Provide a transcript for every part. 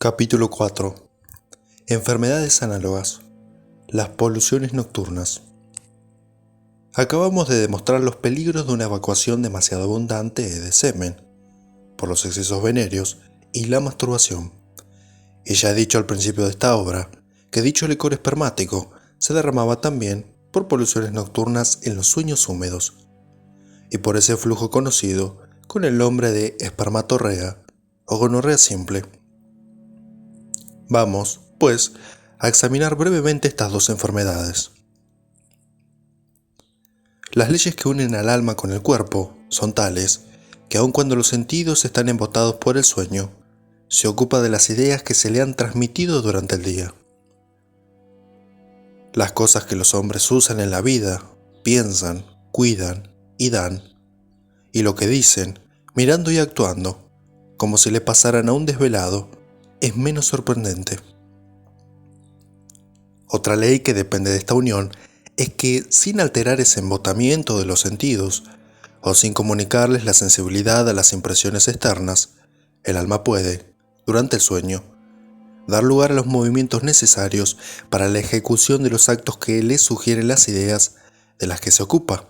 Capítulo 4. Enfermedades análogas. Las poluciones nocturnas. Acabamos de demostrar los peligros de una evacuación demasiado abundante de semen, por los excesos venéreos y la masturbación. Y ya he dicho al principio de esta obra que dicho licor espermático se derramaba también por poluciones nocturnas en los sueños húmedos, y por ese flujo conocido con el nombre de espermatorrea o gonorrea simple. Vamos, pues, a examinar brevemente estas dos enfermedades. Las leyes que unen al alma con el cuerpo son tales que aun cuando los sentidos están embotados por el sueño, se ocupa de las ideas que se le han transmitido durante el día. Las cosas que los hombres usan en la vida, piensan, cuidan y dan, y lo que dicen, mirando y actuando, como si le pasaran a un desvelado, es menos sorprendente. Otra ley que depende de esta unión es que, sin alterar ese embotamiento de los sentidos, o sin comunicarles la sensibilidad a las impresiones externas, el alma puede, durante el sueño, dar lugar a los movimientos necesarios para la ejecución de los actos que le sugieren las ideas de las que se ocupa.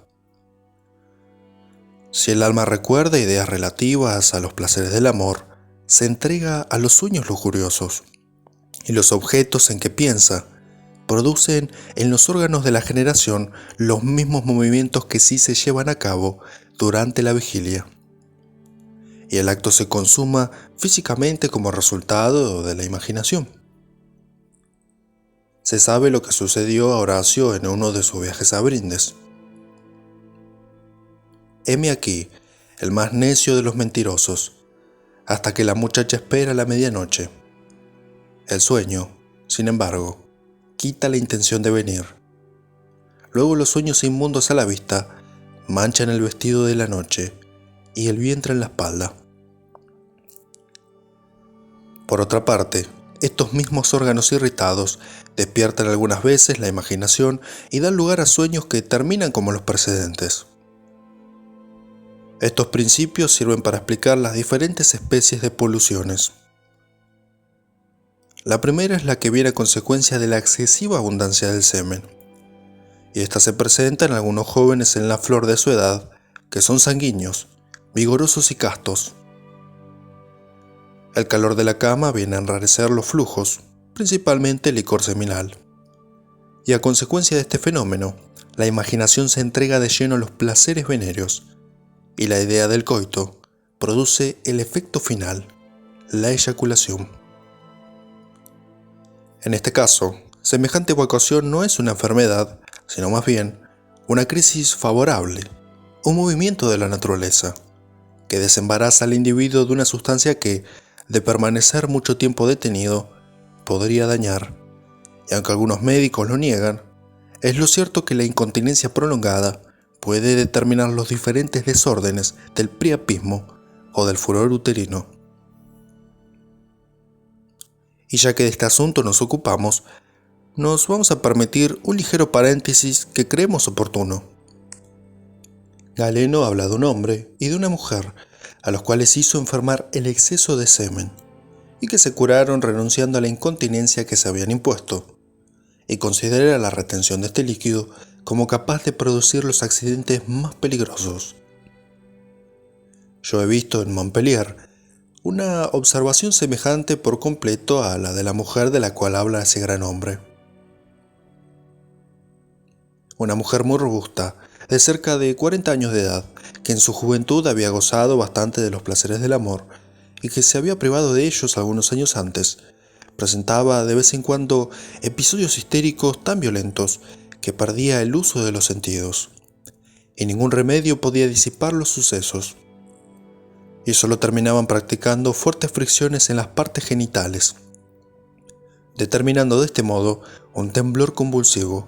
Si el alma recuerda ideas relativas a los placeres del amor, se entrega a los sueños lujuriosos, y los objetos en que piensa producen en los órganos de la generación los mismos movimientos que sí se llevan a cabo durante la vigilia, y el acto se consuma físicamente como resultado de la imaginación. Se sabe lo que sucedió a Horacio en uno de sus viajes a Brindes. Heme aquí, el más necio de los mentirosos, hasta que la muchacha espera a la medianoche. El sueño, sin embargo, quita la intención de venir. Luego los sueños inmundos a la vista manchan el vestido de la noche y el vientre en la espalda. Por otra parte, estos mismos órganos irritados despiertan algunas veces la imaginación y dan lugar a sueños que terminan como los precedentes. Estos principios sirven para explicar las diferentes especies de poluciones. La primera es la que viene a consecuencia de la excesiva abundancia del semen, y esta se presenta en algunos jóvenes en la flor de su edad, que son sanguíneos, vigorosos y castos. El calor de la cama viene a enrarecer los flujos, principalmente el licor seminal, y a consecuencia de este fenómeno, la imaginación se entrega de lleno a los placeres venéreos, y la idea del coito produce el efecto final, la eyaculación. En este caso, semejante evacuación no es una enfermedad, sino más bien una crisis favorable, un movimiento de la naturaleza, que desembaraza al individuo de una sustancia que, de permanecer mucho tiempo detenido, podría dañar. Y aunque algunos médicos lo niegan, es lo cierto que la incontinencia prolongada puede determinar los diferentes desórdenes del priapismo o del furor uterino. Y ya que de este asunto nos ocupamos, nos vamos a permitir un ligero paréntesis que creemos oportuno. Galeno habla de un hombre y de una mujer a los cuales hizo enfermar el exceso de semen y que se curaron renunciando a la incontinencia que se habían impuesto, y considera la retención de este líquido como capaz de producir los accidentes más peligrosos. Yo he visto en Montpellier una observación semejante por completo a la de la mujer de la cual habla ese gran hombre. Una mujer muy robusta, de cerca de 40 años de edad, que en su juventud había gozado bastante de los placeres del amor y que se había privado de ellos algunos años antes, presentaba de vez en cuando episodios histéricos tan violentos que perdía el uso de los sentidos, y ningún remedio podía disipar los sucesos, y solo terminaban practicando fuertes fricciones en las partes genitales, determinando de este modo un temblor convulsivo,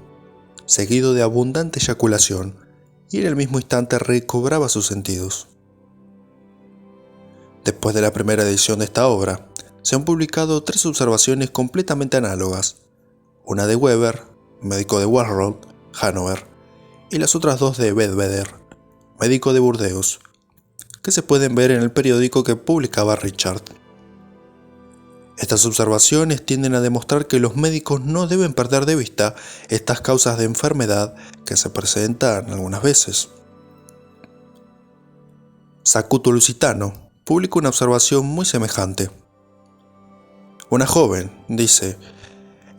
seguido de abundante eyaculación, y en el mismo instante recobraba sus sentidos. Después de la primera edición de esta obra, se han publicado 3 observaciones completamente análogas, una de Weber, médico de Warhol, Hannover, y las otras 2 de Bedveder, médico de Burdeos, que se pueden ver en el periódico que publicaba Richard. Estas observaciones tienden a demostrar que los médicos no deben perder de vista estas causas de enfermedad que se presentan algunas veces. Sakuto Lusitano publica una observación muy semejante. Una joven, dice,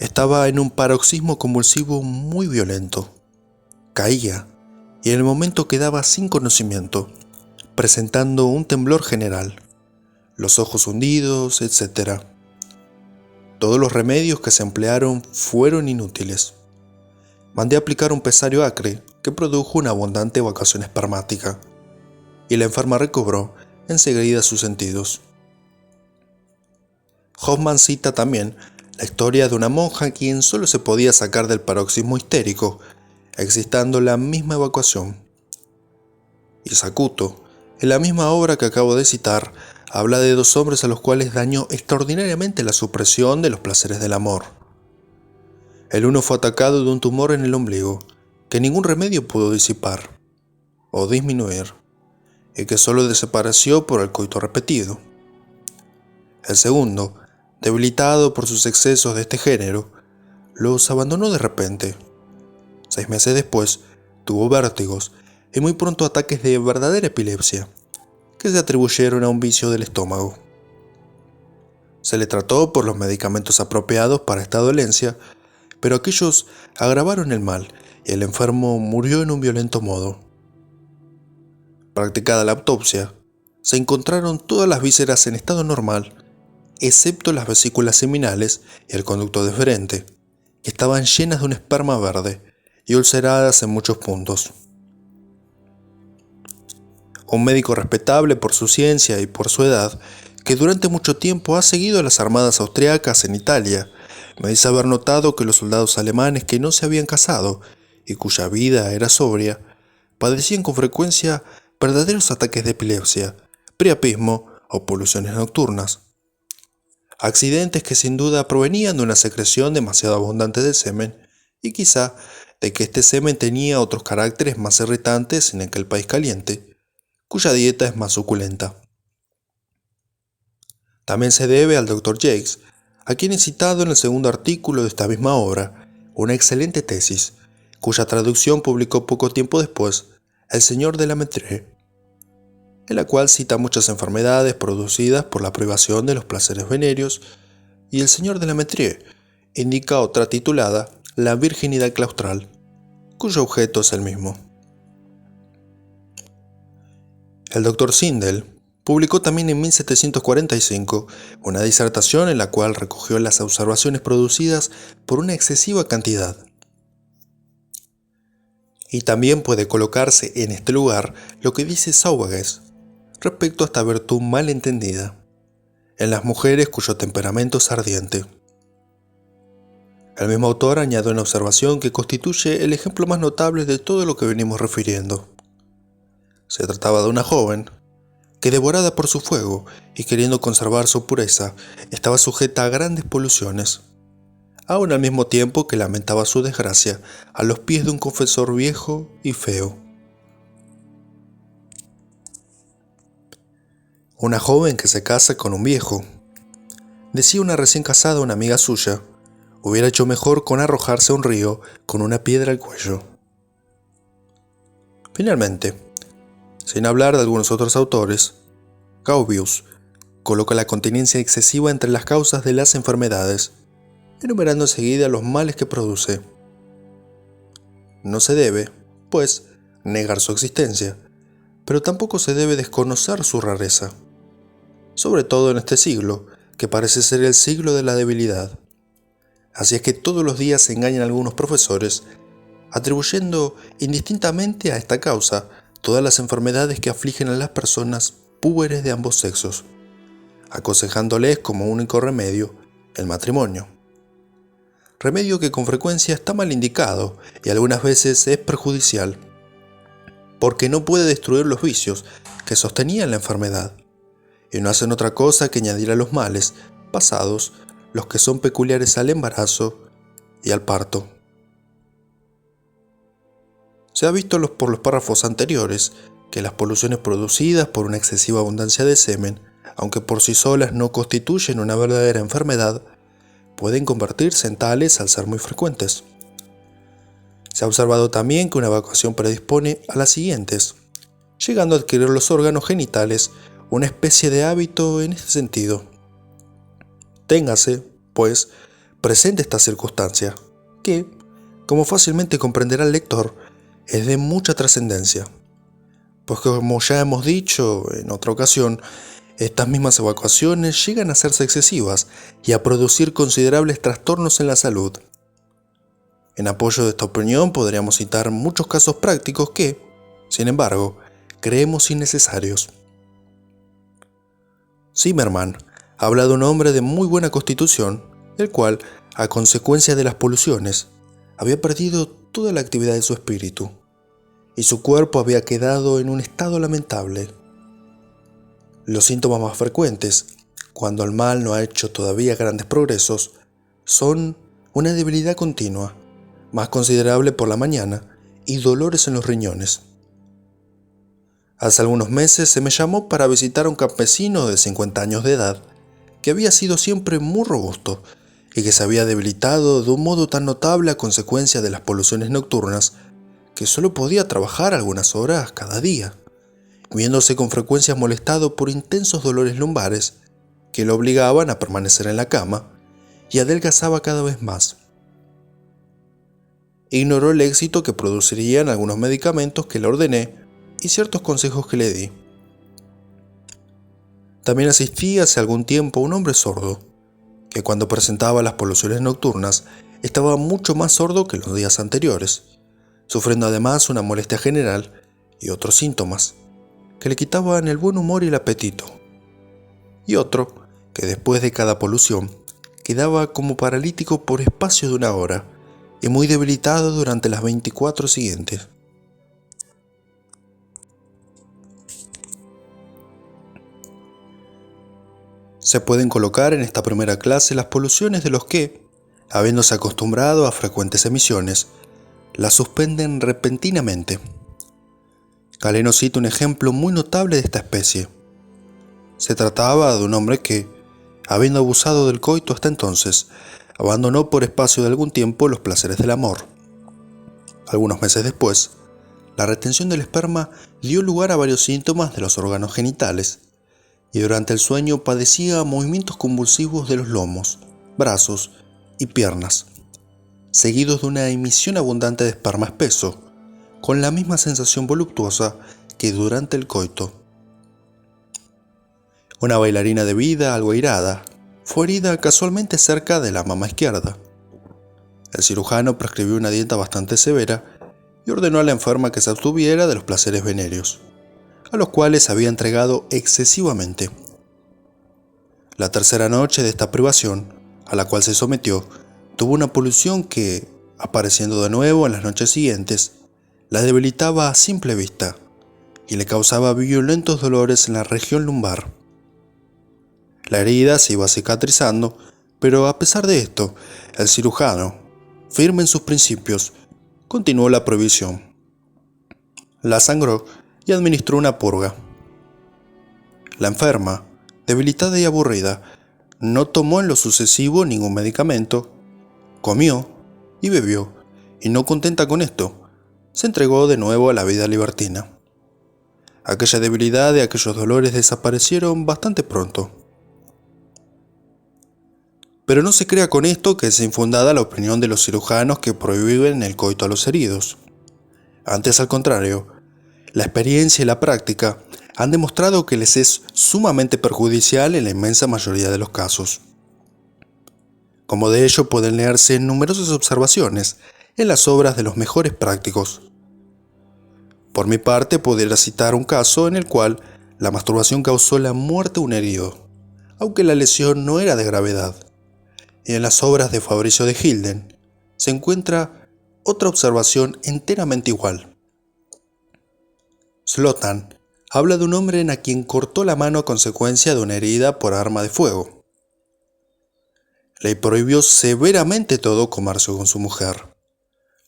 estaba en un paroxismo convulsivo muy violento. Caía y en el momento quedaba sin conocimiento, presentando un temblor general, los ojos hundidos, etc. Todos los remedios que se emplearon fueron inútiles. Mandé aplicar un pesario acre que produjo una abundante evacuación espermática, y la enferma recobró enseguida sus sentidos. Hoffman cita también la historia de una monja a quien solo se podía sacar del paroxismo histérico, existando la misma evacuación. Y Sakuto, en la misma obra que acabo de citar, habla de dos hombres a los cuales dañó extraordinariamente la supresión de los placeres del amor. El uno fue atacado de un tumor en el ombligo, que ningún remedio pudo disipar o disminuir, y que solo desapareció por el coito repetido. El segundo, debilitado por sus excesos de este género, los abandonó de repente. 6 meses después, tuvo vértigos y muy pronto ataques de verdadera epilepsia, que se atribuyeron a un vicio del estómago. Se le trató por los medicamentos apropiados para esta dolencia, pero aquellos agravaron el mal y el enfermo murió en un violento modo. Practicada la autopsia, se encontraron todas las vísceras en estado normal, excepto las vesículas seminales y el conducto deferente, que estaban llenas de un esperma verde y ulceradas en muchos puntos. Un médico respetable por su ciencia y por su edad, que durante mucho tiempo ha seguido a las armadas austriacas en Italia, me dice haber notado que los soldados alemanes que no se habían casado y cuya vida era sobria, padecían con frecuencia verdaderos ataques de epilepsia, priapismo o poluciones nocturnas. Accidentes que sin duda provenían de una secreción demasiado abundante de semen y quizá de que este semen tenía otros caracteres más irritantes en aquel país caliente, cuya dieta es más suculenta. También se debe al Dr. Jakes, a quien he citado en el segundo artículo de esta misma obra, una excelente tesis, cuya traducción publicó poco tiempo después el señor de la Mettrie, en la cual cita muchas enfermedades producidas por la privación de los placeres venéreos, y el señor de la Mettrie indica otra titulada La virginidad claustral, cuyo objeto es el mismo. El Dr. Sindel publicó también en 1745 una disertación en la cual recogió las observaciones producidas por una excesiva cantidad. Y también puede colocarse en este lugar lo que dice Sauvages respecto a esta virtud mal entendida, en las mujeres cuyo temperamento es ardiente. El mismo autor añade una observación que constituye el ejemplo más notable de todo lo que venimos refiriendo. Se trataba de una joven que, devorada por su fuego y queriendo conservar su pureza, estaba sujeta a grandes poluciones, aun al mismo tiempo que lamentaba su desgracia a los pies de un confesor viejo y feo. Una joven que se casa con un viejo. Decía una recién casada a una amiga suya, hubiera hecho mejor con arrojarse a un río con una piedra al cuello. Finalmente, sin hablar de algunos otros autores, Gauvius coloca la continencia excesiva entre las causas de las enfermedades, enumerando enseguida los males que produce. No se debe, pues, negar su existencia, pero tampoco se debe desconocer su rareza, sobre todo en este siglo, que parece ser el siglo de la debilidad. Así es que todos los días se engañan algunos profesores, atribuyendo indistintamente a esta causa todas las enfermedades que afligen a las personas púberes de ambos sexos, aconsejándoles como único remedio el matrimonio. Remedio que con frecuencia está mal indicado y algunas veces es perjudicial, porque no puede destruir los vicios que sostenían la enfermedad, y no hacen otra cosa que añadir a los males pasados los que son peculiares al embarazo y al parto. Se ha visto por los párrafos anteriores que las poluciones producidas por una excesiva abundancia de semen aunque por sí solas no constituyen una verdadera enfermedad, pueden convertirse en tales al ser muy frecuentes. Se ha observado también que una evacuación predispone a las siguientes, llegando a adquirir los órganos genitales una especie de hábito en este sentido. Téngase, pues, presente esta circunstancia, que, como fácilmente comprenderá el lector, es de mucha trascendencia, pues como ya hemos dicho en otra ocasión, estas mismas evacuaciones llegan a hacerse excesivas y a producir considerables trastornos en la salud. En apoyo de esta opinión podríamos citar muchos casos prácticos que, sin embargo, creemos innecesarios. Zimmerman habla de un hombre de muy buena constitución, el cual, a consecuencia de las poluciones, había perdido toda la actividad de su espíritu, y su cuerpo había quedado en un estado lamentable. Los síntomas más frecuentes, cuando el mal no ha hecho todavía grandes progresos, son una debilidad continua, más considerable por la mañana, y dolores en los riñones. Hace algunos meses se me llamó para visitar a un campesino de 50 años de edad, que había sido siempre muy robusto y que se había debilitado de un modo tan notable a consecuencia de las poluciones nocturnas que solo podía trabajar algunas horas cada día, viéndose con frecuencia molestado por intensos dolores lumbares que lo obligaban a permanecer en la cama y adelgazaba cada vez más. Ignoró el éxito que producirían algunos medicamentos que le ordené y ciertos consejos que le di. También asistí hace algún tiempo a un hombre sordo, que cuando presentaba las poluciones nocturnas estaba mucho más sordo que los días anteriores, sufriendo además una molestia general y otros síntomas, que le quitaban el buen humor y el apetito. Y otro, que después de cada polución, quedaba como paralítico por espacio de una hora y muy debilitado durante las 24 siguientes. Se pueden colocar en esta primera clase las poluciones de los que, habiéndose acostumbrado a frecuentes emisiones, las suspenden repentinamente. Galeno cita un ejemplo muy notable de esta especie. Se trataba de un hombre que, habiendo abusado del coito hasta entonces, abandonó por espacio de algún tiempo los placeres del amor. Algunos meses después, la retención del esperma dio lugar a varios síntomas de los órganos genitales, y durante el sueño padecía movimientos convulsivos de los lomos, brazos y piernas, seguidos de una emisión abundante de esperma espeso, con la misma sensación voluptuosa que durante el coito. Una bailarina de vida algo airada fue herida casualmente cerca de la mama izquierda. El cirujano prescribió una dieta bastante severa y ordenó a la enferma que se abstuviera de los placeres venéreos, a los cuales se había entregado excesivamente. La tercera noche de esta privación, a la cual se sometió, tuvo una polución que, apareciendo de nuevo en las noches siguientes, la debilitaba a simple vista y le causaba violentos dolores en la región lumbar. La herida se iba cicatrizando, pero a pesar de esto, el cirujano, firme en sus principios, continuó la provisión. La sangró y administró una purga. La enferma, debilitada y aburrida, no tomó en lo sucesivo ningún medicamento, comió y bebió, y no contenta con esto, se entregó de nuevo a la vida libertina. Aquella debilidad y aquellos dolores desaparecieron bastante pronto. Pero no se crea con esto que es infundada la opinión de los cirujanos que prohíben el coito a los heridos. Antes, al contrario, la experiencia y la práctica han demostrado que les es sumamente perjudicial en la inmensa mayoría de los casos. Como de ello pueden leerse numerosas observaciones en las obras de los mejores prácticos. Por mi parte, pudiera citar un caso en el cual la masturbación causó la muerte a un herido, aunque la lesión no era de gravedad. Y en las obras de Fabricio de Hilden se encuentra otra observación enteramente igual. Slotan habla de un hombre a quien cortó la mano a consecuencia de una herida por arma de fuego. Le prohibió severamente todo comercio con su mujer,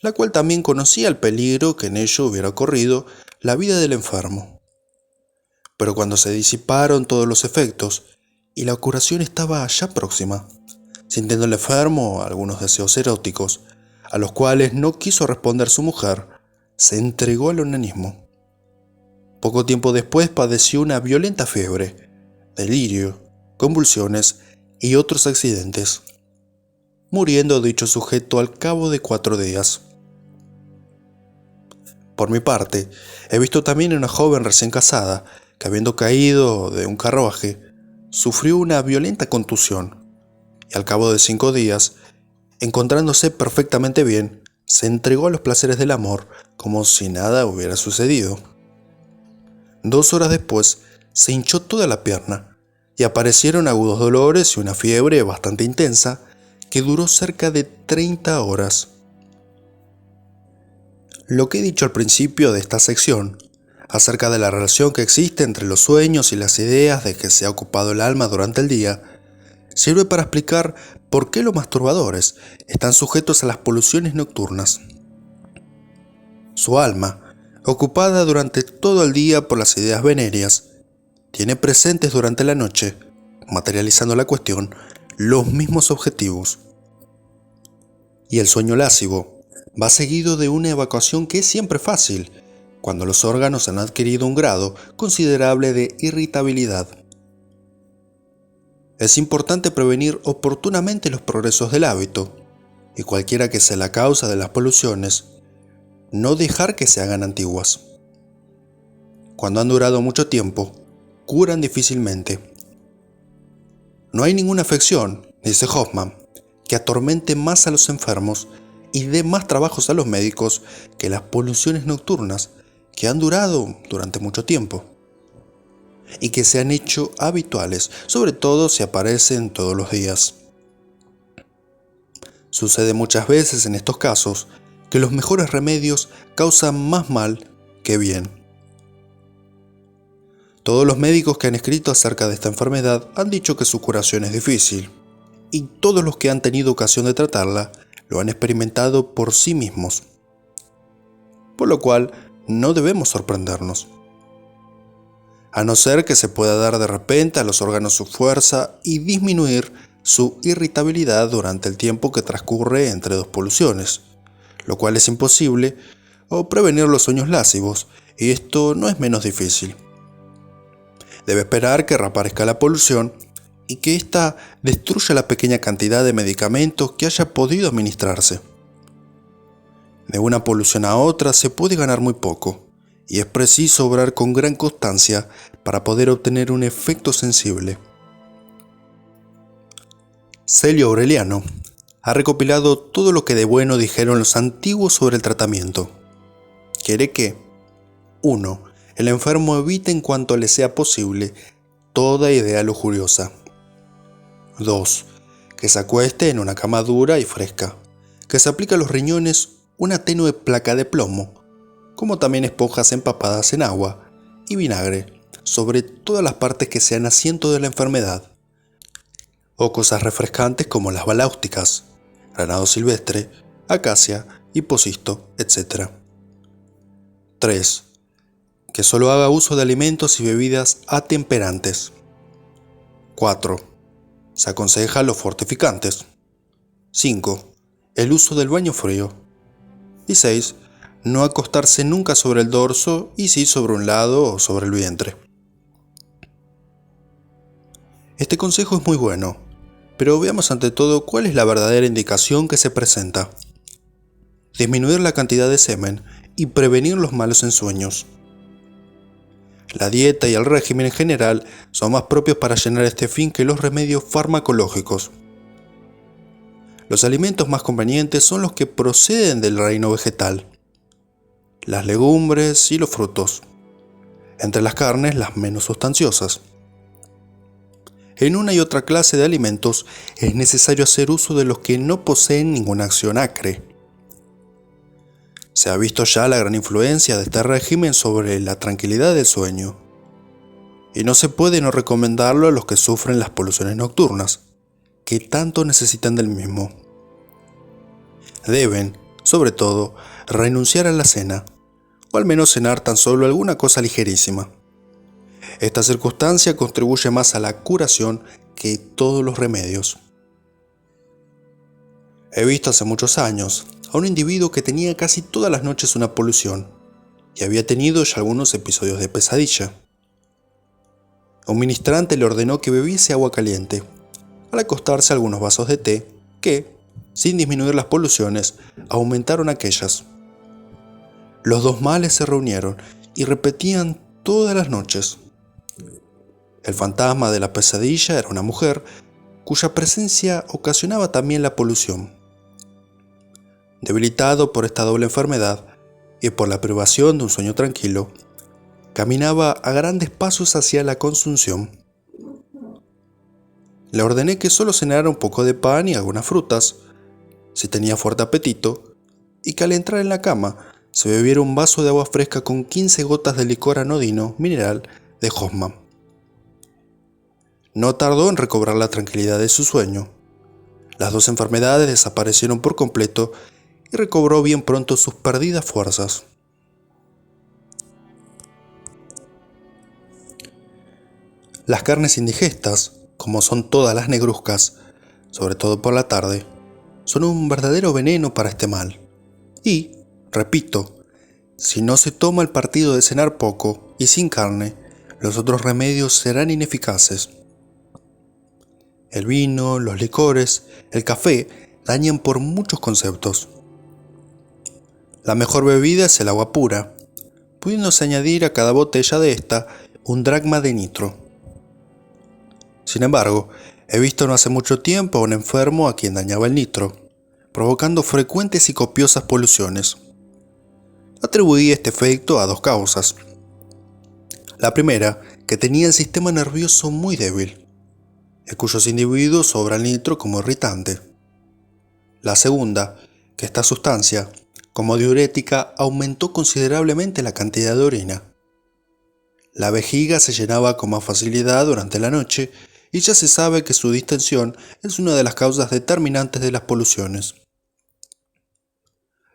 la cual también conocía el peligro que en ello hubiera corrido la vida del enfermo. pero cuando se disiparon todos los efectos y la curación estaba ya próxima, sintiendo el enfermo algunos deseos eróticos, a los cuales no quiso responder su mujer, se entregó al onanismo. Poco tiempo después padeció una violenta fiebre, delirio, convulsiones y otros accidentes, muriendo dicho sujeto al cabo de 4 días. Por mi parte, he visto también a una joven recién casada que, habiendo caído de un carruaje, sufrió una violenta contusión y al cabo de 5 días, encontrándose perfectamente bien, se entregó a los placeres del amor como si nada hubiera sucedido. 2 horas después, se hinchó toda la pierna y aparecieron agudos dolores y una fiebre bastante intensa que duró cerca de 30 horas. Lo que he dicho al principio de esta sección, acerca de la relación que existe entre los sueños y las ideas de que se ha ocupado el alma durante el día, sirve para explicar por qué los masturbadores están sujetos a las poluciones nocturnas. Su alma, ocupada durante todo el día por las ideas venéreas, tiene presentes durante la noche, materializando la cuestión, los mismos objetivos. Y el sueño lascivo va seguido de una evacuación que es siempre fácil, cuando los órganos han adquirido un grado considerable de irritabilidad. Es importante prevenir oportunamente los progresos del hábito, y cualquiera que sea la causa de las poluciones, no dejar que se hagan antiguas. Cuando han durado mucho tiempo, curan difícilmente. No hay ninguna afección, dice Hoffman, que atormente más a los enfermos y dé más trabajos a los médicos que las poluciones nocturnas que han durado durante mucho tiempo y que se han hecho habituales, sobre todo si aparecen todos los días. Sucede muchas veces en estos casos que los mejores remedios causan más mal que bien. Todos los médicos que han escrito acerca de esta enfermedad han dicho que su curación es difícil, y todos los que han tenido ocasión de tratarla lo han experimentado por sí mismos. Por lo cual, no debemos sorprendernos. A no ser que se pueda dar de repente a los órganos su fuerza y disminuir su irritabilidad durante el tiempo que transcurre entre dos poluciones, lo cual es imposible, o prevenir los sueños lascivos, y esto no es menos difícil. Debe esperar que reaparezca la polución y que ésta destruya la pequeña cantidad de medicamentos que haya podido administrarse. De una polución a otra se puede ganar muy poco, y es preciso obrar con gran constancia para poder obtener un efecto sensible. Celio Aureliano ha recopilado todo lo que de bueno dijeron los antiguos sobre el tratamiento. Quiere que 1. El enfermo evite en cuanto le sea posible toda idea lujuriosa. 2. Que se acueste en una cama dura y fresca, que se aplique a los riñones una tenue placa de plomo, como también esponjas empapadas en agua y vinagre sobre todas las partes que sean asiento de la enfermedad, o cosas refrescantes como las baláusticas, granado silvestre, acacia, hipocisto, etc. 3. Que solo haga uso de alimentos y bebidas atemperantes. 4. Se aconseja los fortificantes. 5. El uso del baño frío. Y 6. No acostarse nunca sobre el dorso y sí sobre un lado o sobre el vientre. Este consejo es muy bueno, pero veamos ante todo cuál es la verdadera indicación que se presenta. Disminuir la cantidad de semen y prevenir los malos ensueños. La dieta y el régimen en general son más propios para llenar este fin que los remedios farmacológicos. Los alimentos más convenientes son los que proceden del reino vegetal, las legumbres y los frutos. Entre las carnes, las menos sustanciosas. En una y otra clase de alimentos es necesario hacer uso de los que no poseen ninguna acción acre. Se ha visto ya la gran influencia de este régimen sobre la tranquilidad del sueño, y no se puede no recomendarlo a los que sufren las poluciones nocturnas, que tanto necesitan del mismo. Deben, sobre todo, renunciar a la cena, o al menos cenar tan solo alguna cosa ligerísima. Esta circunstancia contribuye más a la curación que todos los remedios. He visto hace muchos años a un individuo que tenía casi todas las noches una polución y había tenido ya algunos episodios de pesadilla. Un ministrante le ordenó que bebiese agua caliente, al acostarse algunos vasos de té que, sin disminuir las poluciones, aumentaron aquellas. Los dos males se reunieron y repetían todas las noches. El fantasma de la pesadilla era una mujer cuya presencia ocasionaba también la polución. Debilitado por esta doble enfermedad y por la privación de un sueño tranquilo, caminaba a grandes pasos hacia la consunción. Le ordené que solo cenara un poco de pan y algunas frutas, si tenía fuerte apetito, y que al entrar en la cama se bebiera un vaso de agua fresca con 15 gotas de licor anodino mineral de Hoffman. No tardó en recobrar la tranquilidad de su sueño. Las dos enfermedades desaparecieron por completo y recobró bien pronto sus perdidas fuerzas. Las carnes indigestas, como son todas las negruzcas, sobre todo por la tarde, son un verdadero veneno para este mal. Y, repito, si no se toma el partido de cenar poco y sin carne, los otros remedios serán ineficaces. El vino, los licores, el café dañan por muchos conceptos. La mejor bebida es el agua pura, pudiéndose añadir a cada botella de esta un dracma de nitro. Sin embargo, he visto no hace mucho tiempo a un enfermo a quien dañaba el nitro, provocando frecuentes y copiosas poluciones. Atribuí este efecto a dos causas. La primera, que tenía el sistema nervioso muy débil, en cuyos individuos sobra el nitro como irritante. La segunda, que esta sustancia, como diurética, aumentó considerablemente la cantidad de orina. La vejiga se llenaba con más facilidad durante la noche y ya se sabe que su distensión es una de las causas determinantes de las poluciones.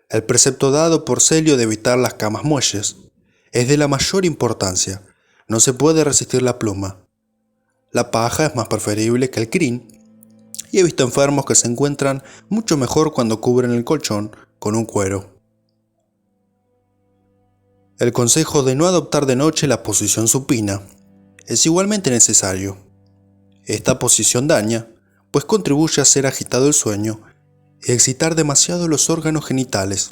El precepto dado por Celio de evitar las camas muelles es de la mayor importancia. No se puede resistir la pluma. La paja es más preferible que el crin, y he visto enfermos que se encuentran mucho mejor cuando cubren el colchón con un cuero. El consejo de no adoptar de noche la posición supina es igualmente necesario. Esta posición daña, pues contribuye a hacer agitado el sueño y excitar demasiado los órganos genitales.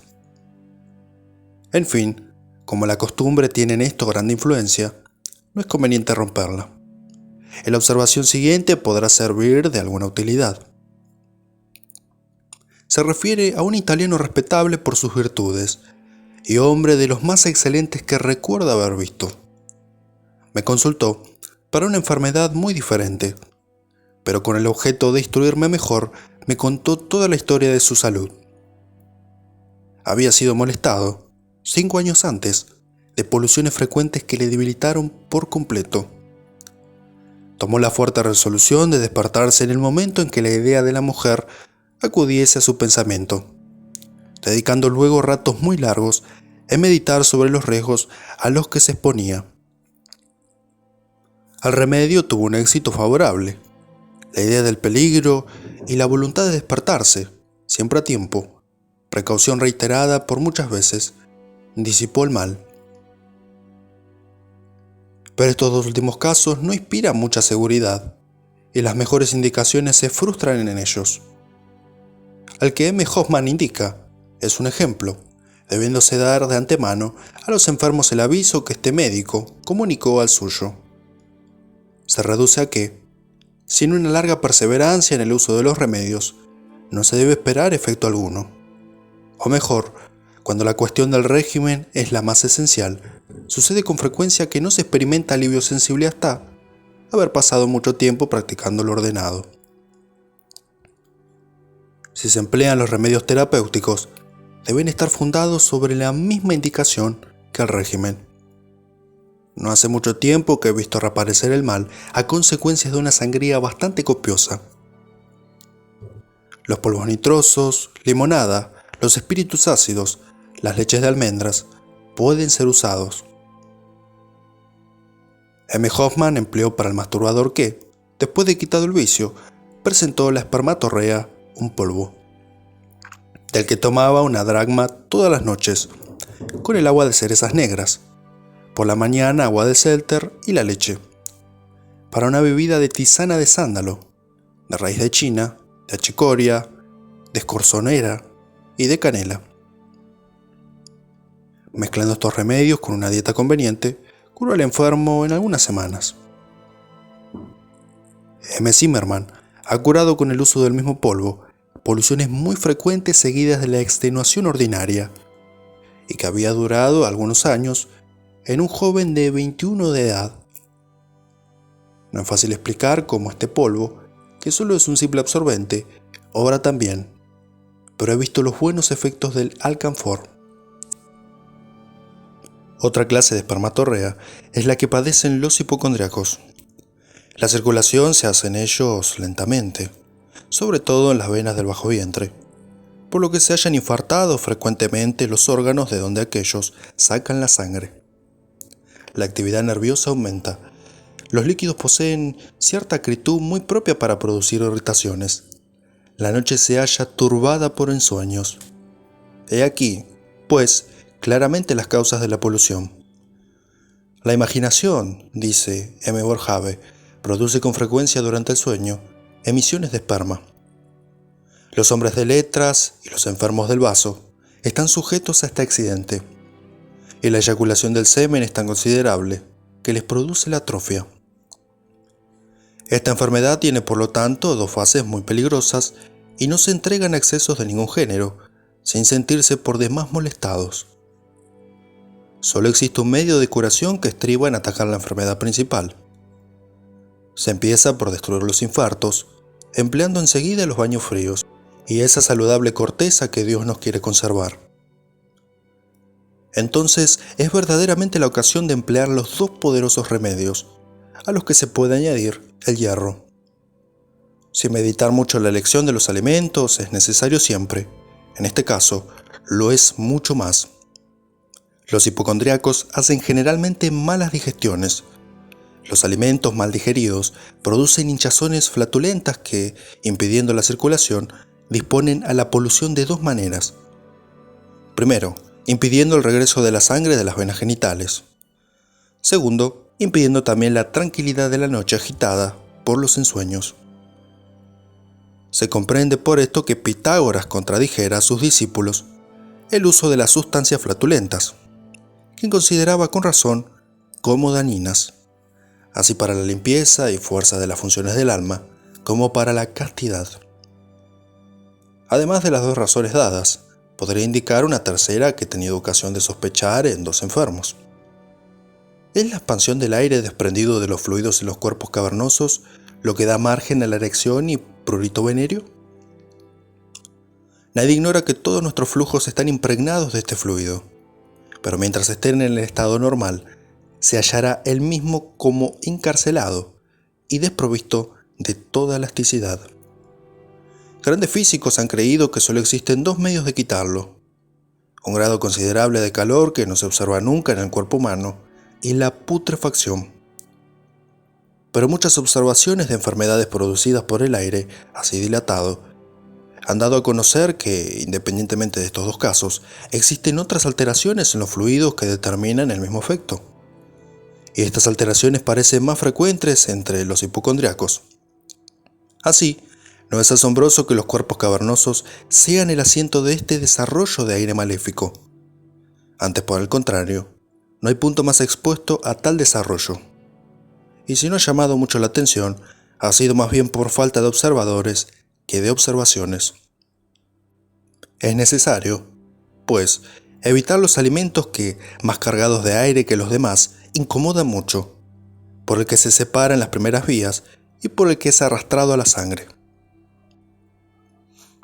En fin, como la costumbre tiene en esto grande influencia, no es conveniente romperla. En la observación siguiente podrá servir de alguna utilidad. Se refiere a un italiano respetable por sus virtudes y hombre de los más excelentes que recuerdo haber visto. Me consultó para una enfermedad muy diferente, pero con el objeto de instruirme mejor, me contó toda la historia de su salud. Había sido molestado, 5 años antes, de poluciones frecuentes que le debilitaron por completo. Tomó la fuerte resolución de despertarse en el momento en que la idea de la mujer acudiese a su pensamiento, dedicando luego ratos muy largos en meditar sobre los riesgos a los que se exponía. El remedio tuvo un éxito favorable. La idea del peligro y la voluntad de despertarse, siempre a tiempo, precaución reiterada por muchas veces, disipó el mal. Pero estos dos últimos casos no inspiran mucha seguridad, y las mejores indicaciones se frustran en ellos. El que M. Hoffman indica es un ejemplo, debiéndose dar de antemano a los enfermos el aviso que este médico comunicó al suyo. Se reduce a que, sin una larga perseverancia en el uso de los remedios, no se debe esperar efecto alguno. O mejor, cuando la cuestión del régimen es la más esencial, sucede con frecuencia que no se experimenta alivio sensible hasta haber pasado mucho tiempo practicando lo ordenado. Si se emplean los remedios terapéuticos, deben estar fundados sobre la misma indicación que el régimen. No hace mucho tiempo que he visto reaparecer el mal a consecuencias de una sangría bastante copiosa. Los polvos nitrosos, limonada, los espíritus ácidos, las leches de almendras pueden ser usados. M. Hoffman empleó para el masturbador que, después de quitado el vicio, presentó la espermatorrea, un polvo, del que tomaba una dracma todas las noches, con el agua de cerezas negras, por la mañana agua de Seltzer y la leche, para una bebida de tisana de sándalo, de raíz de china, de achicoria, de escorzonera y de canela. Mezclando estos remedios con una dieta conveniente, curó al enfermo en algunas semanas. M. Zimmerman ha curado con el uso del mismo polvo poluciones muy frecuentes seguidas de la extenuación ordinaria, y que había durado algunos años en un joven de 21 de edad. No es fácil explicar cómo este polvo, que solo es un simple absorbente, obra tan bien, pero he visto los buenos efectos del alcanfor. Otra clase de espermatorrea es la que padecen los hipocondríacos. La circulación se hace en ellos lentamente, sobre todo en las venas del bajo vientre, por lo que se hallan infartados frecuentemente los órganos de donde aquellos sacan la sangre. La actividad nerviosa aumenta. Los líquidos poseen cierta acritud muy propia para producir irritaciones. La noche se halla turbada por ensueños. He aquí, pues, claramente las causas de la polución. La imaginación, dice M. Boerhaave, produce con frecuencia durante el sueño emisiones de esperma. Los hombres de letras y los enfermos del vaso están sujetos a este accidente, y la eyaculación del semen es tan considerable que les produce la atrofia. Esta enfermedad tiene por lo tanto dos fases muy peligrosas y no se entregan a excesos de ningún género, sin sentirse por demás molestados. Solo existe un medio de curación que estriba en atacar la enfermedad principal. Se empieza por destruir los infartos, empleando enseguida los baños fríos y esa saludable corteza que Dios nos quiere conservar. Entonces es verdaderamente la ocasión de emplear los dos poderosos remedios, a los que se puede añadir el hierro. Sin meditar mucho la elección de los alimentos es necesario siempre, en este caso, lo es mucho más. Los hipocondríacos hacen generalmente malas digestiones. Los alimentos mal digeridos producen hinchazones flatulentas que, impidiendo la circulación, disponen a la polución de dos maneras. Primero, impidiendo el regreso de la sangre de las venas genitales. Segundo, impidiendo también la tranquilidad de la noche agitada por los ensueños. Se comprende por esto que Pitágoras contradijera a sus discípulos el uso de las sustancias flatulentas, quien consideraba con razón como dañinas, así para la limpieza y fuerza de las funciones del alma, como para la castidad. Además de las dos razones dadas, podría indicar una tercera que he tenido ocasión de sospechar en dos enfermos. ¿Es la expansión del aire desprendido de los fluidos en los cuerpos cavernosos lo que da margen a la erección y prurito venéreo? Nadie ignora que todos nuestros flujos están impregnados de este fluido, pero mientras estén en el estado normal, se hallará él mismo como encarcelado y desprovisto de toda elasticidad. Grandes físicos han creído que solo existen dos medios de quitarlo: un grado considerable de calor que no se observa nunca en el cuerpo humano y la putrefacción. Pero muchas observaciones de enfermedades producidas por el aire así dilatado han dado a conocer que, independientemente de estos dos casos, existen otras alteraciones en los fluidos que determinan el mismo efecto. Y estas alteraciones parecen más frecuentes entre los hipocondríacos. Así, no es asombroso que los cuerpos cavernosos sean el asiento de este desarrollo de aire maléfico. Antes, por el contrario, no hay punto más expuesto a tal desarrollo. Y si no ha llamado mucho la atención, ha sido más bien por falta de observadores que de observaciones. Es necesario, pues, evitar los alimentos que, más cargados de aire que los demás, incomodan mucho, por el que se separan las primeras vías y por el que es arrastrado a la sangre.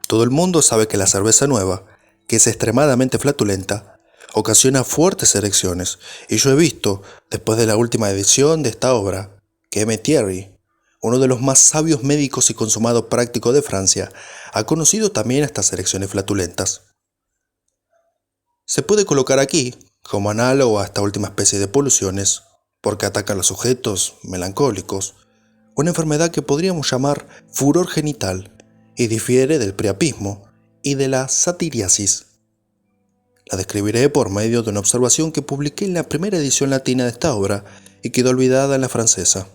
Todo el mundo sabe que la cerveza nueva, que es extremadamente flatulenta, ocasiona fuertes erecciones, y yo he visto, después de la última edición de esta obra, que M. Thierry, uno de los más sabios médicos y consumado práctico de Francia, ha conocido también estas erecciones flatulentas. Se puede colocar aquí, como análogo a esta última especie de poluciones, porque ataca a los sujetos melancólicos, una enfermedad que podríamos llamar furor genital y difiere del priapismo y de la satiriasis. La describiré por medio de una observación que publiqué en la primera edición latina de esta obra y quedó olvidada en la francesa.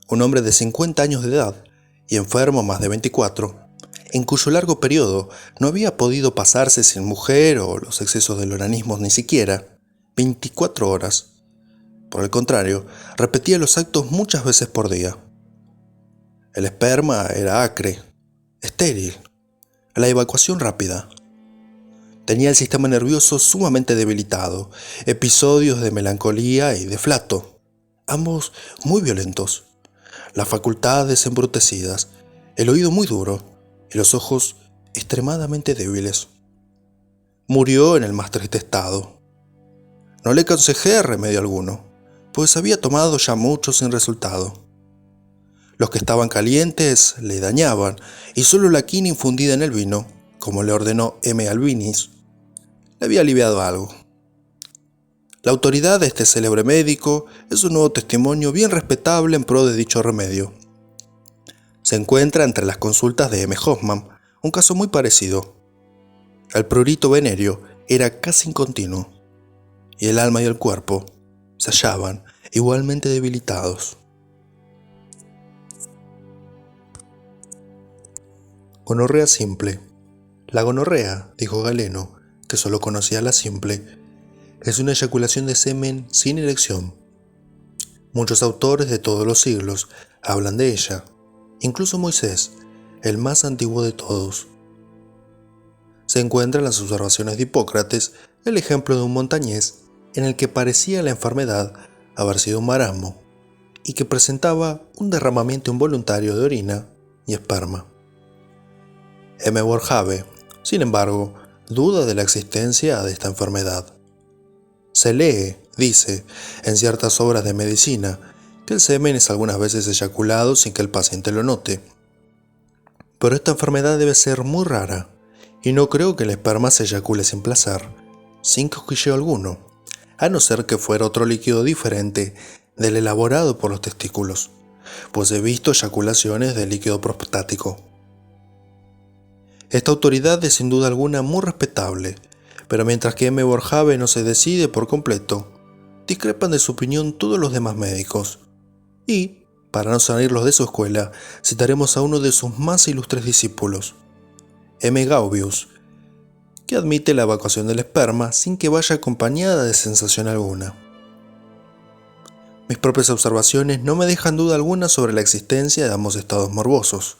Un hombre de 50 años de edad y enfermo más de 24, en cuyo largo periodo no había podido pasarse sin mujer o los excesos del onanismo ni siquiera 24 horas. Por el contrario, repetía los actos muchas veces por día. El esperma era acre, estéril, la evacuación rápida. Tenía el sistema nervioso sumamente debilitado, episodios de melancolía y de flato, ambos muy violentos, las facultades embrutecidas, el oído muy duro y los ojos extremadamente débiles. Murió en el más triste estado. No le aconsejé remedio alguno, pues había tomado ya mucho sin resultado. Los que estaban calientes le dañaban, y solo la quina infundida en el vino, como le ordenó M. Albinis, le había aliviado algo. La autoridad de este célebre médico es un nuevo testimonio bien respetable en pro de dicho remedio. Se encuentra entre las consultas de M. Hoffman un caso muy parecido. El prurito venéreo era casi incontinuo, y el alma y el cuerpo se hallaban igualmente debilitados. Gonorrea simple. La gonorrea, dijo Galeno, que solo conocía la simple, es una eyaculación de semen sin erección. Muchos autores de todos los siglos hablan de ella, incluso Moisés, el más antiguo de todos. Se encuentra en las observaciones de Hipócrates el ejemplo de un montañés en el que parecía la enfermedad haber sido un marasmo y que presentaba un derramamiento involuntario de orina y esperma. M. Boerhaave, sin embargo, duda de la existencia de esta enfermedad. Se lee, dice, en ciertas obras de medicina, que el semen es algunas veces eyaculado sin que el paciente lo note. Pero esta enfermedad debe ser muy rara, y no creo que el esperma se eyacule sin placer, sin cosquilleo alguno, a no ser que fuera otro líquido diferente del elaborado por los testículos, pues he visto eyaculaciones de líquido prostático. Esta autoridad es sin duda alguna muy respetable, pero mientras que M. Boerhaave no se decide por completo, discrepan de su opinión todos los demás médicos. Y, para no salirlos de su escuela, citaremos a uno de sus más ilustres discípulos, M. Gauvius, que admite la evacuación del esperma sin que vaya acompañada de sensación alguna. Mis propias observaciones no me dejan duda alguna sobre la existencia de ambos estados morbosos.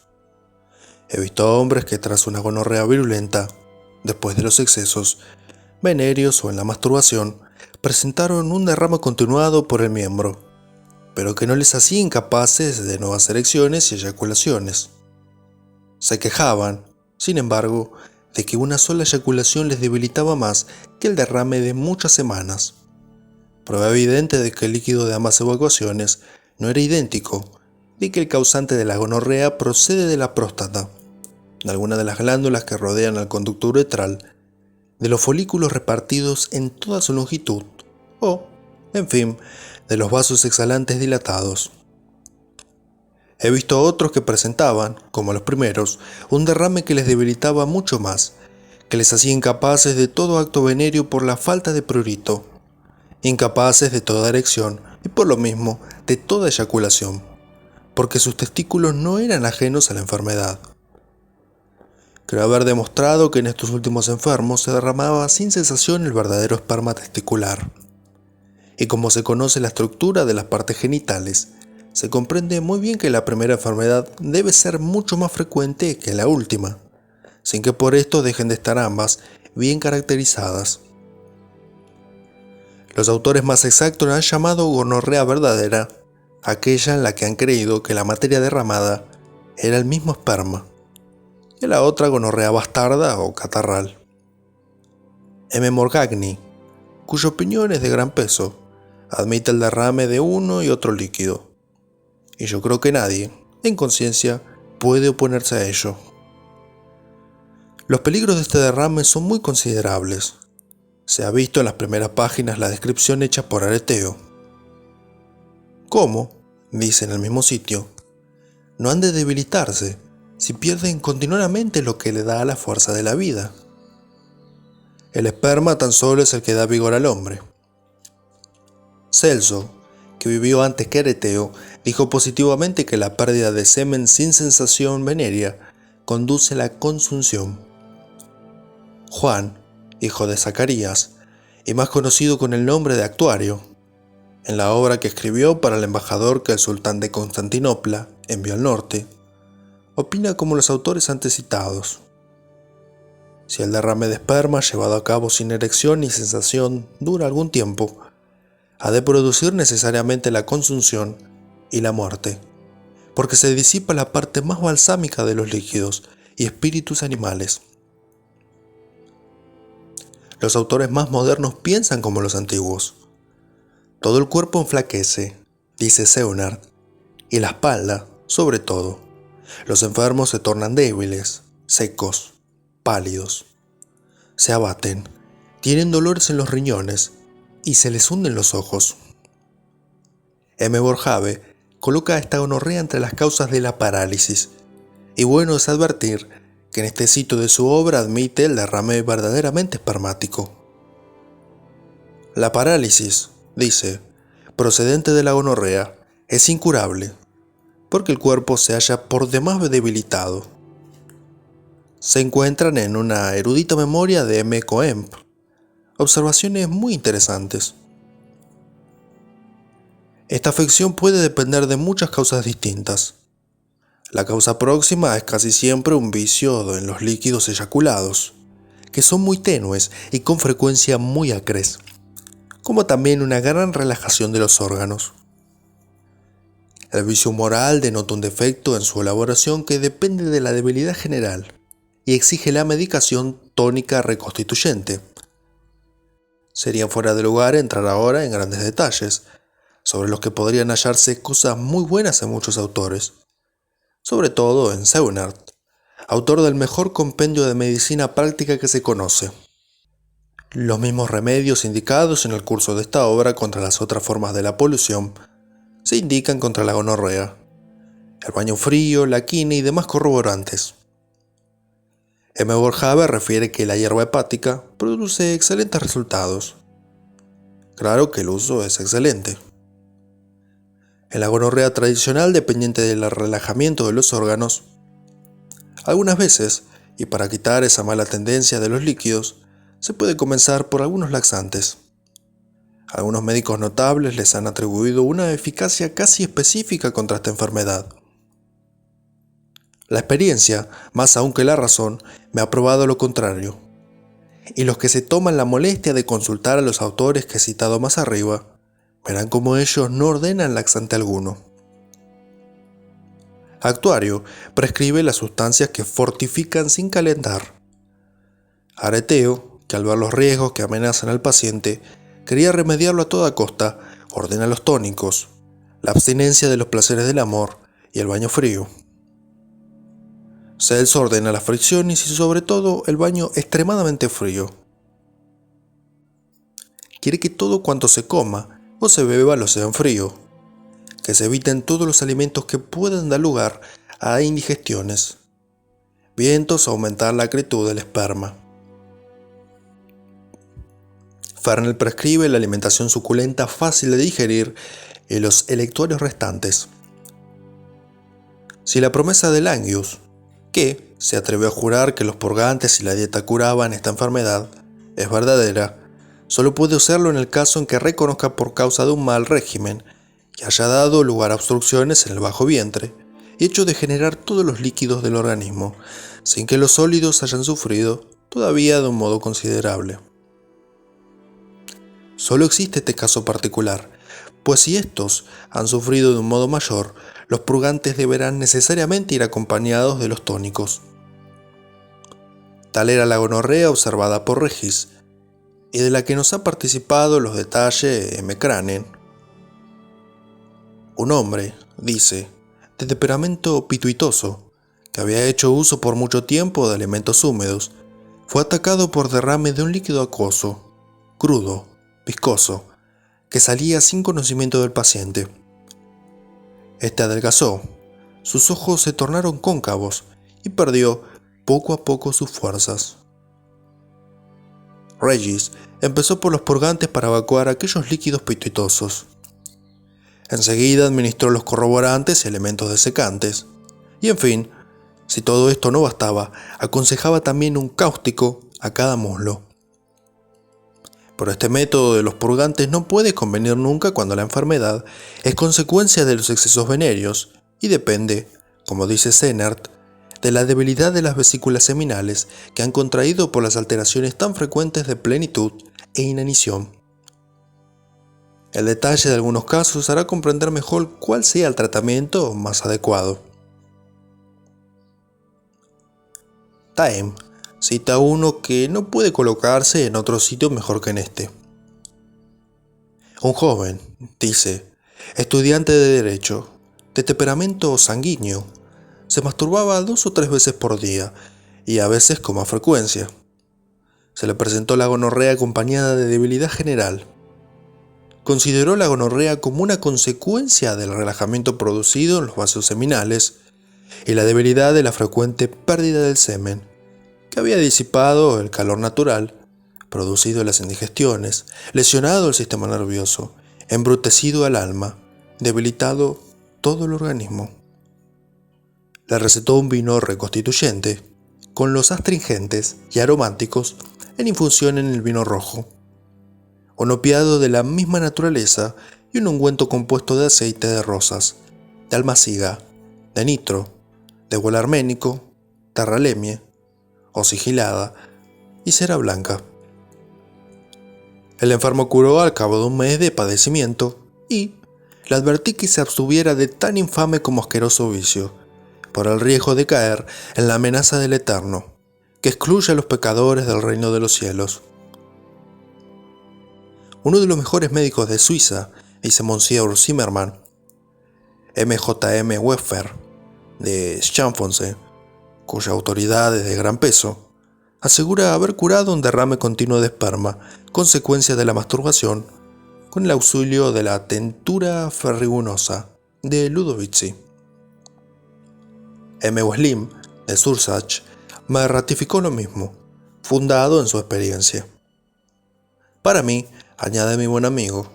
He visto hombres que tras una gonorrea virulenta, después de los excesos, venéreos o en la masturbación, presentaron un derrame continuado por el miembro, pero que no les hacía incapaces de nuevas erecciones y eyaculaciones. Se quejaban, sin embargo, de que una sola eyaculación les debilitaba más que el derrame de muchas semanas. Prueba evidente de que el líquido de ambas evacuaciones no era idéntico, y que el causante de la gonorrea procede de la próstata, de alguna de las glándulas que rodean al conducto uretral, de los folículos repartidos en toda su longitud, o, en fin, de los vasos exhalantes dilatados. He visto a otros que presentaban, como los primeros, un derrame que les debilitaba mucho más, que les hacía incapaces de todo acto venéreo por la falta de prurito, incapaces de toda erección y por lo mismo de toda eyaculación, porque sus testículos no eran ajenos a la enfermedad. Creo haber demostrado que en estos últimos enfermos se derramaba sin cesación el verdadero esperma testicular. Y como se conoce la estructura de las partes genitales, se comprende muy bien que la primera enfermedad debe ser mucho más frecuente que la última, sin que por esto dejen de estar ambas bien caracterizadas. Los autores más exactos han llamado gonorrea verdadera aquella en la que han creído que la materia derramada era el mismo esperma, y la otra gonorrea bastarda o catarral. M. Morgagni, cuya opinión es de gran peso, admite el derrame de uno y otro líquido, y yo creo que nadie, en conciencia, puede oponerse a ello. Los peligros de este derrame son muy considerables. Se ha visto en las primeras páginas la descripción hecha por Areteo. ¿Cómo?, dice en el mismo sitio, no han de debilitarse si pierden continuamente lo que le da la fuerza de la vida. El esperma tan solo es el que da vigor al hombre. Celso, que vivió antes que Areteo, dijo positivamente que la pérdida de semen sin sensación venérea conduce a la consunción. Juan, hijo de Zacarías, y más conocido con el nombre de Actuario, en la obra que escribió para el embajador que el sultán de Constantinopla envió al norte, opina como los autores antes citados. Si el derrame de esperma llevado a cabo sin erección ni sensación dura algún tiempo, ha de producir necesariamente la consunción y la muerte, porque se disipa la parte más balsámica de los líquidos y espíritus animales. Los autores más modernos piensan como los antiguos. Todo el cuerpo enflaquece, dice Seonard, y la espalda, sobre todo. Los enfermos se tornan débiles, secos, pálidos. Se abaten, tienen dolores en los riñones y se les hunden los ojos. M. Boerhaave coloca a esta gonorrea entre las causas de la parálisis, y bueno es advertir que en este sitio de su obra admite el derrame verdaderamente espermático. La parálisis, dice, procedente de la gonorrea, es incurable, porque el cuerpo se halla por demás debilitado. Se encuentran en una erudita memoria de M. Coemp observaciones muy interesantes. Esta afección puede depender de muchas causas distintas. La causa próxima es casi siempre un vicio en los líquidos eyaculados, que son muy tenues y con frecuencia muy acres, como también una gran relajación de los órganos. El vicio moral denota un defecto en su elaboración que depende de la debilidad general y exige la medicación tónica reconstituyente. Sería fuera de lugar entrar ahora en grandes detalles, sobre los que podrían hallarse cosas muy buenas en muchos autores, sobre todo en Seonard, autor del mejor compendio de medicina práctica que se conoce. Los mismos remedios indicados en el curso de esta obra contra las otras formas de la polución se indican contra la gonorrea, el baño frío, la quina y demás corroborantes. M. Boerhaave refiere que la hierba hepática produce excelentes resultados. Claro que el uso es excelente. En la gonorrea tradicional dependiente del relajamiento de los órganos, algunas veces, y para quitar esa mala tendencia de los líquidos, se puede comenzar por algunos laxantes. Algunos médicos notables les han atribuido una eficacia casi específica contra esta enfermedad. La experiencia, más aún que la razón, me ha probado lo contrario. Y los que se toman la molestia de consultar a los autores que he citado más arriba, verán cómo ellos no ordenan laxante alguno. Actuario prescribe las sustancias que fortifican sin calentar. Areteo, que al ver los riesgos que amenazan al paciente, quería remediarlo a toda costa, ordena los tónicos, la abstinencia de los placeres del amor y el baño frío. Celso ordena las fricciones y sobre todo el baño extremadamente frío. Quiere que todo cuanto se coma o se beba lo sea en frío, que se eviten todos los alimentos que puedan dar lugar a indigestiones, vientos o aumentar la acritud del esperma. Fernel prescribe la alimentación suculenta fácil de digerir y los electuarios restantes. Si la promesa de Langius, que se atrevió a jurar que los purgantes y la dieta curaban esta enfermedad, es verdadera, solo puede serlo en el caso en que reconozca por causa de un mal régimen que haya dado lugar a obstrucciones en el bajo vientre y hecho degenerar todos los líquidos del organismo, sin que los sólidos hayan sufrido todavía de un modo considerable. Solo existe este caso particular, pues si estos han sufrido de un modo mayor, los purgantes deberán necesariamente ir acompañados de los tónicos. Tal era la gonorrea observada por Regis, y de la que nos ha participado los detalles M. Cranen. Un hombre, dice, de temperamento pituitoso, que había hecho uso por mucho tiempo de alimentos húmedos, fue atacado por derrame de un líquido acuoso. crudo, viscoso, que salía sin conocimiento del paciente. Este adelgazó, sus ojos se tornaron cóncavos y perdió poco a poco sus fuerzas. Regis empezó por los purgantes para evacuar aquellos líquidos pituitosos. Enseguida administró los corroborantes y elementos desecantes. Y en fin, si todo esto no bastaba, aconsejaba también un cáustico a cada muslo. Pero este método de los purgantes no puede convenir nunca cuando la enfermedad es consecuencia de los excesos venéreos y depende, como dice Sennert, de la debilidad de las vesículas seminales que han contraído por las alteraciones tan frecuentes de plenitud e inanición. El detalle de algunos casos hará comprender mejor cuál sea el tratamiento más adecuado. Taine cita uno que no puede colocarse en otro sitio mejor que en este. Un joven, dice, estudiante de Derecho, de temperamento sanguíneo, se masturbaba 2 o 3 veces por día y a veces con más frecuencia. Se le presentó la gonorrea acompañada de debilidad general. Consideró la gonorrea como una consecuencia del relajamiento producido en los vasos seminales y la debilidad de la frecuente pérdida del semen, que había disipado el calor natural, producido en las indigestiones, lesionado el sistema nervioso, embrutecido al alma, debilitado todo el organismo. Le recetó un vino reconstituyente, con los astringentes y aromáticos en infusión en el vino rojo, un opiado de la misma naturaleza y un ungüento compuesto de aceite de rosas, de almaciga, de nitro, de huel arménico, tarralemie, o sigilada y cera blanca. El enfermo curó al cabo de un mes de padecimiento y le advertí que se abstuviera de tan infame como asqueroso vicio, por el riesgo de caer en la amenaza del Eterno, que excluye a los pecadores del reino de los cielos. Uno de los mejores médicos de Suiza, dice Monsieur Zimmermann, M.J.M. Weffer, de Schaffhausen, cuya autoridad es de gran peso, asegura haber curado un derrame continuo de esperma, consecuencia de la masturbación, con el auxilio de la tentura ferruginosa de Ludovici. M. Weslim, de Sursach, me ratificó lo mismo, fundado en su experiencia. Para mí, añade mi buen amigo,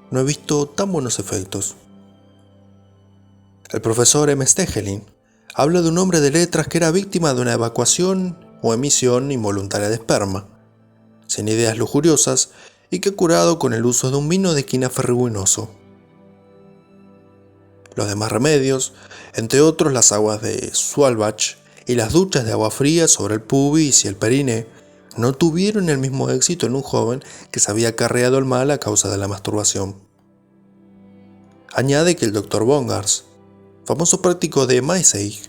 no he visto tan buenos efectos. El profesor M. Stegelin habla de un hombre de letras que era víctima de una evacuación o emisión involuntaria de esperma, sin ideas lujuriosas y que curado con el uso de un vino de quina ferruginoso. Los demás remedios, entre otros las aguas de Svalbach y las duchas de agua fría sobre el pubis y el periné, no tuvieron el mismo éxito en un joven que se había acarreado el mal a causa de la masturbación. Añade que el Dr. Bongars, famoso práctico de Marseille,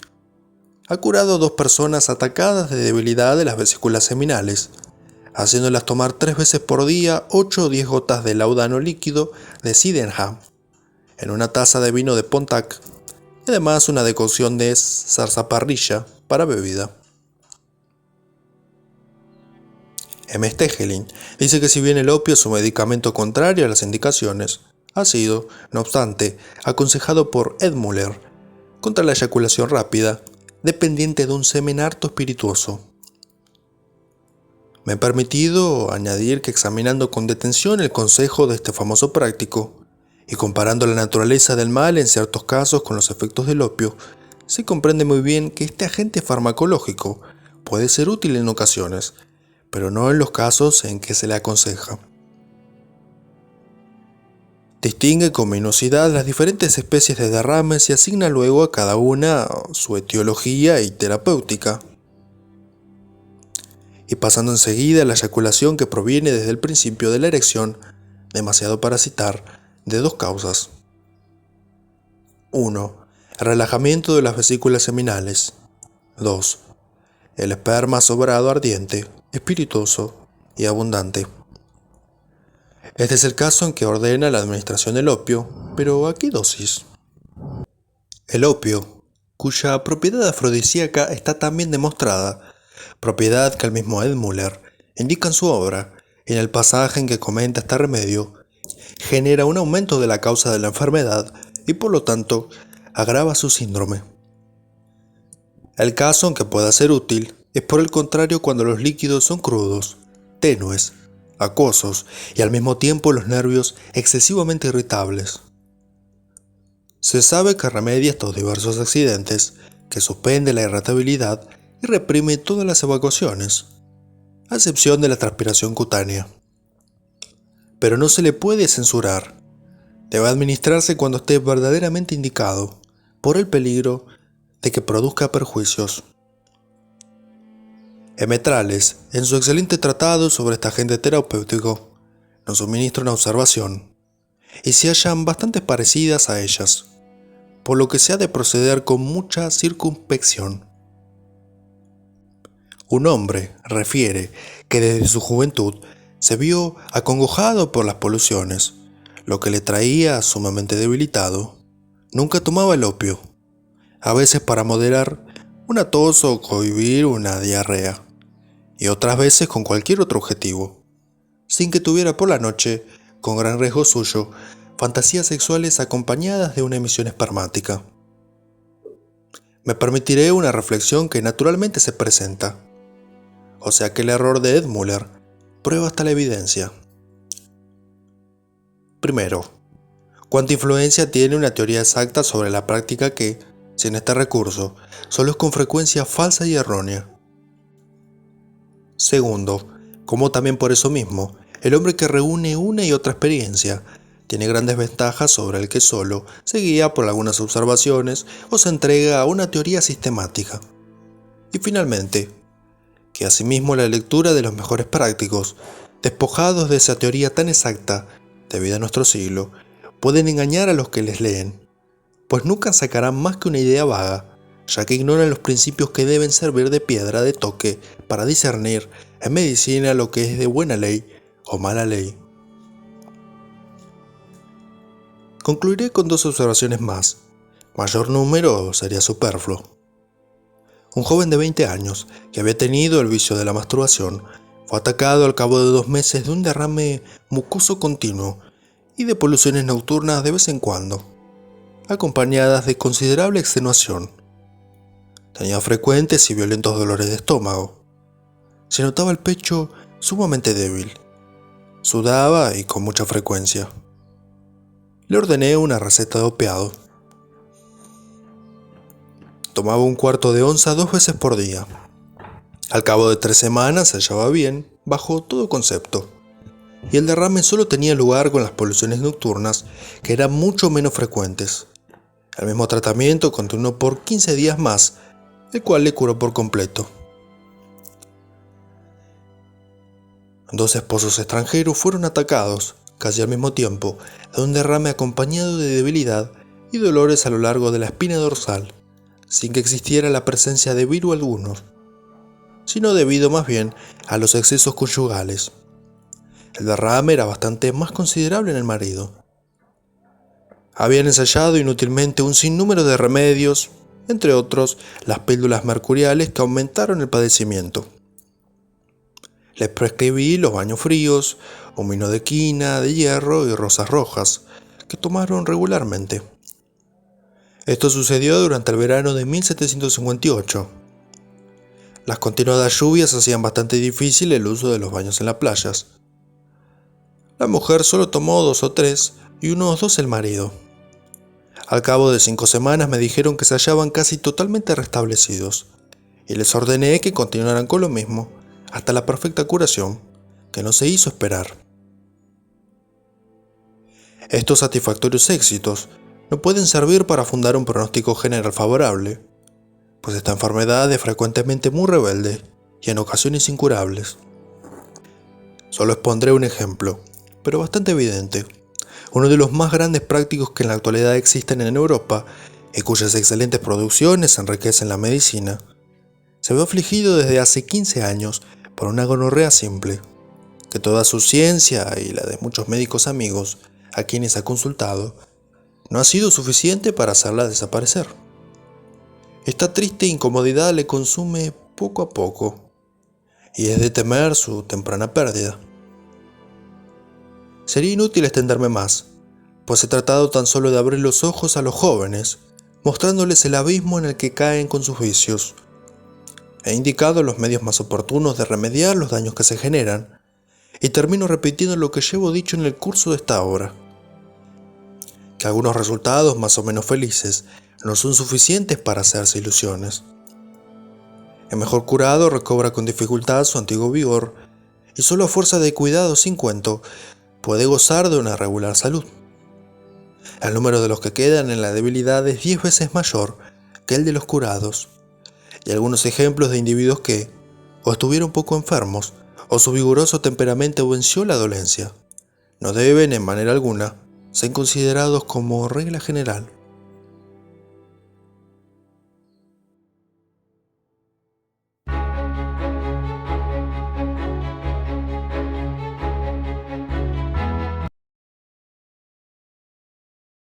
ha curado a 2 personas atacadas de debilidad de las vesículas seminales, haciéndolas tomar 3 veces por día 8 o 10 gotas de laudano líquido de Sydenham en una taza de vino de Pontac y además una decocción de zarzaparrilla para bebida. M. Stegelin dice que si bien el opio es un medicamento contrario a las indicaciones, ha sido, no obstante, aconsejado por Edmüller contra la eyaculación rápida, dependiente de un semen harto espirituoso. Me he permitido añadir que examinando con detención el consejo de este famoso práctico, y comparando la naturaleza del mal en ciertos casos con los efectos del opio, se comprende muy bien que este agente farmacológico puede ser útil en ocasiones, pero no en los casos en que se le aconseja. Distingue con minuciosidad las diferentes especies de derrames y asigna luego a cada una su etiología y terapéutica. Y pasando enseguida a la eyaculación que proviene desde el principio de la erección, demasiado para citar, de 2 causas. 1. El relajamiento de las vesículas seminales. 2. El esperma sobrado ardiente, espirituoso y abundante. Este es el caso en que ordena la administración del opio, pero ¿a qué dosis? El opio, cuya propiedad afrodisíaca está tan bien demostrada, propiedad que el mismo Edmüller indica en su obra, En el pasaje en que comenta este remedio, genera un aumento de la causa de la enfermedad y por lo tanto agrava su síndrome. El caso en que pueda ser útil es por el contrario cuando los líquidos son crudos, tenues, acuosos y al mismo tiempo los nervios excesivamente irritables. Se sabe que remedia estos diversos accidentes, que suspende la irritabilidad y reprime todas las evacuaciones, a excepción de la transpiración cutánea. Pero no se le puede censurar. Debe administrarse cuando esté verdaderamente indicado, por el peligro de que produzca perjuicios. Emetrales, en su excelente tratado sobre este agente terapéutico, nos suministra una observación, y se hallan bastante parecidas a ellas, por lo que se ha de proceder con mucha circunspección. Un hombre refiere que desde su juventud se vio acongojado por las poluciones, lo que le traía sumamente debilitado. Nunca tomaba el opio, a veces para moderar una tos o cohibir una diarrea, y otras veces con cualquier otro objetivo, sin que tuviera por la noche, con gran riesgo suyo, fantasías sexuales acompañadas de una emisión espermática. Me permitiré una reflexión que naturalmente se presenta, o sea que el error de Ed Müller prueba hasta la evidencia. Primero, ¿cuánta influencia tiene una teoría exacta sobre la práctica que, sin este recurso, solo es con frecuencia falsa y errónea? Segundo, cómo también por eso mismo, el hombre que reúne una y otra experiencia tiene grandes ventajas sobre el que solo se guía por algunas observaciones o se entrega a una teoría sistemática. Y finalmente, que asimismo la lectura de los mejores prácticos, despojados de esa teoría tan exacta, debido a nuestro siglo, pueden engañar a los que les leen, pues nunca sacarán más que una idea vaga, ya que ignoran los principios que deben servir de piedra de toque para discernir en medicina lo que es de buena ley o mala ley. Concluiré con dos observaciones más. Mayor número sería superfluo. Un joven de 20 años, que había tenido el vicio de la masturbación, fue atacado al cabo de 2 meses de un derrame mucoso continuo y de poluciones nocturnas de vez en cuando, acompañadas de considerable extenuación. Tenía frecuentes y violentos dolores de estómago. Se notaba el pecho sumamente débil. Sudaba y con mucha frecuencia. Le ordené una receta de opiado. Tomaba 1/4 de onza 2 veces por día. Al cabo de 3 semanas se hallaba bien, bajo todo concepto, y el derrame solo tenía lugar con las poluciones nocturnas, que eran mucho menos frecuentes. El mismo tratamiento continuó por 15 días más, el cual le curó por completo. 2 esposos extranjeros fueron atacados, casi al mismo tiempo, de un derrame acompañado de debilidad y dolores a lo largo de la espina dorsal, sin que existiera la presencia de virus alguno, sino debido más bien a los excesos conyugales. El derrame era bastante más considerable en el marido. Habían ensayado inútilmente un sinnúmero de remedios, entre otros las pílduras mercuriales que aumentaron el padecimiento. Les prescribí los baños fríos, un vino de quina, de hierro y rosas rojas, que tomaron regularmente. Esto sucedió durante el verano de 1758. Las continuadas lluvias hacían bastante difícil el uso de los baños en las playas. La mujer solo tomó 2 o 3 y unos 2 el marido. Al cabo de 5 semanas me dijeron que se hallaban casi totalmente restablecidos, y les ordené que continuaran con lo mismo hasta la perfecta curación, que no se hizo esperar. Estos satisfactorios éxitos no pueden servir para fundar un pronóstico general favorable, pues esta enfermedad es frecuentemente muy rebelde y en ocasiones incurables. Solo expondré un ejemplo, pero bastante evidente. Uno de los más grandes prácticos que en la actualidad existen en Europa y cuyas excelentes producciones enriquecen la medicina, se ve afligido desde hace 15 años por una gonorrea simple, que toda su ciencia y la de muchos médicos amigos a quienes ha consultado no ha sido suficiente para hacerla desaparecer. Esta triste incomodidad le consume poco a poco y es de temer su temprana pérdida. Sería inútil extenderme más, pues he tratado tan solo de abrir los ojos a los jóvenes, mostrándoles el abismo en el que caen con sus vicios. He indicado los medios más oportunos de remediar los daños que se generan, y termino repitiendo lo que llevo dicho en el curso de esta obra: que algunos resultados más o menos felices no son suficientes para hacerse ilusiones. El mejor curado recobra con dificultad su antiguo vigor, y solo a fuerza de cuidado sin cuento puede gozar de una regular salud. El número de los que quedan en la debilidad es 10 veces mayor que el de los curados, y algunos ejemplos de individuos que o estuvieron poco enfermos, o su vigoroso temperamento venció la dolencia, no deben en manera alguna ser considerados como regla general.